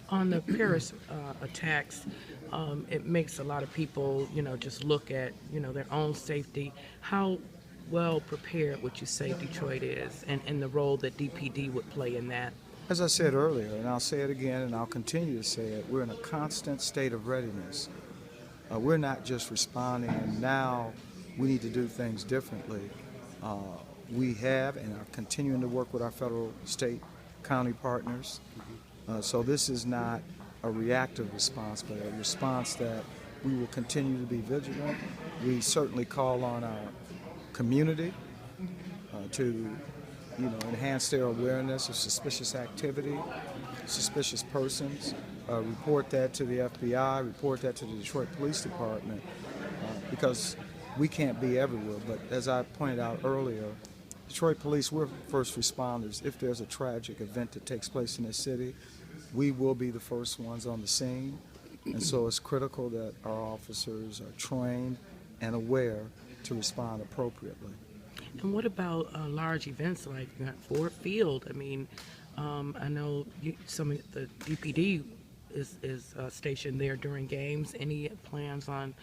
On the Paris attacks, it makes a lot of people, just look at, their own safety. How well prepared would you say Detroit is, and the role that DPD would play in that? As I said earlier, and I'll say it again and I'll continue to say it, we're in a constant state of readiness. We're not just responding and now we need to do things differently. Uh, we have and are continuing to work with our federal, state, county partners. So this is not a reactive response, but a response that we will continue to be vigilant. We certainly call on our community to enhance their awareness of suspicious activity, suspicious persons, report that to the FBI, report that to the Detroit Police Department, because we can't be everywhere. But as I pointed out earlier, Detroit Police, we're first responders. If there's a tragic event that takes place in this city, we will be the first ones on the scene. And so it's critical that our officers are trained and aware to respond appropriately. And what about large events like Ford Field? I mean, I know some of the DPD is stationed there during games. Any plans on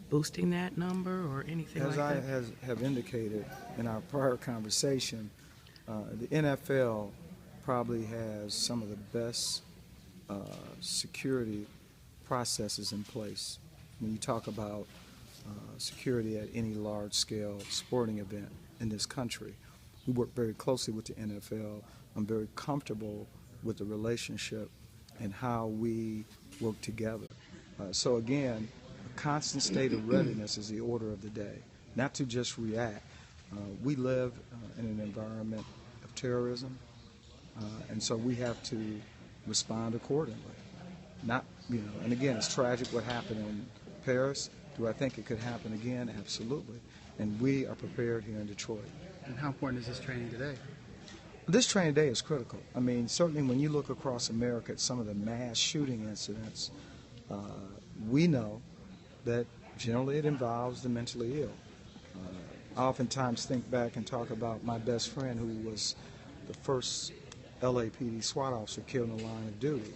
boosting that number or anything As like I that? have indicated in our prior conversation, the NFL probably has some of the best security processes in place. When you talk about security at any large-scale sporting event in this country, we work very closely with the NFL. I'm very comfortable with the relationship and how we work together. So again, a constant state of readiness is the order of the day, not to just react. We live in an environment of terrorism, and so we have to respond accordingly. Not, and again, it's tragic what happened in Paris. Do I think it could happen again? Absolutely. And we are prepared here in Detroit. And how important is this training today? This training today is critical. I mean, certainly when you look across America at some of the mass shooting incidents, we know that generally it involves the mentally ill. I oftentimes think back and talk about my best friend who was the first LAPD SWAT officer killed in the line of duty.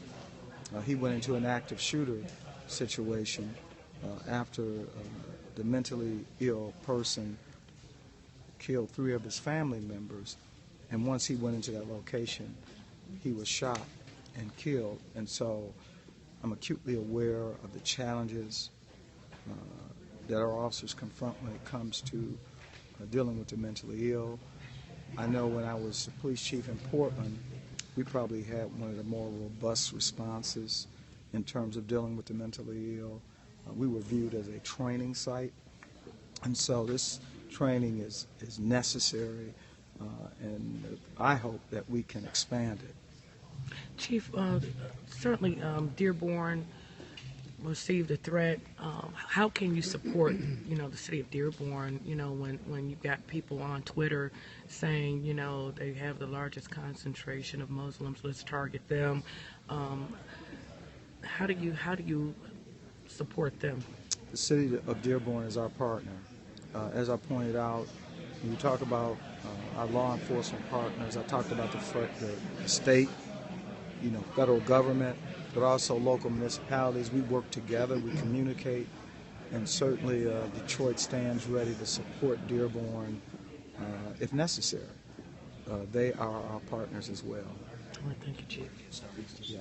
He went into an active shooter situation after the mentally ill person killed 3 of his family members. And once he went into that location, he was shot and killed. And so I'm acutely aware of the challenges that our officers confront when it comes to dealing with the mentally ill. I know when I was the police chief in Portland, we probably had one of the more robust responses in terms of dealing with the mentally ill. We were viewed as a training site, and so this training is necessary, and I hope that we can expand it. Chief, certainly Dearborn received a threat. How can you support, the city of Dearborn, when you've got people on Twitter saying, they have the largest concentration of Muslims, let's target them. How do you support them? The city of Dearborn is our partner. As I pointed out, when you talk about our law enforcement partners, I talked about the state, federal government, but also local municipalities. We work together, we communicate, and certainly Detroit stands ready to support Dearborn if necessary. They are our partners as well. All right, thank you, Chief. Yeah.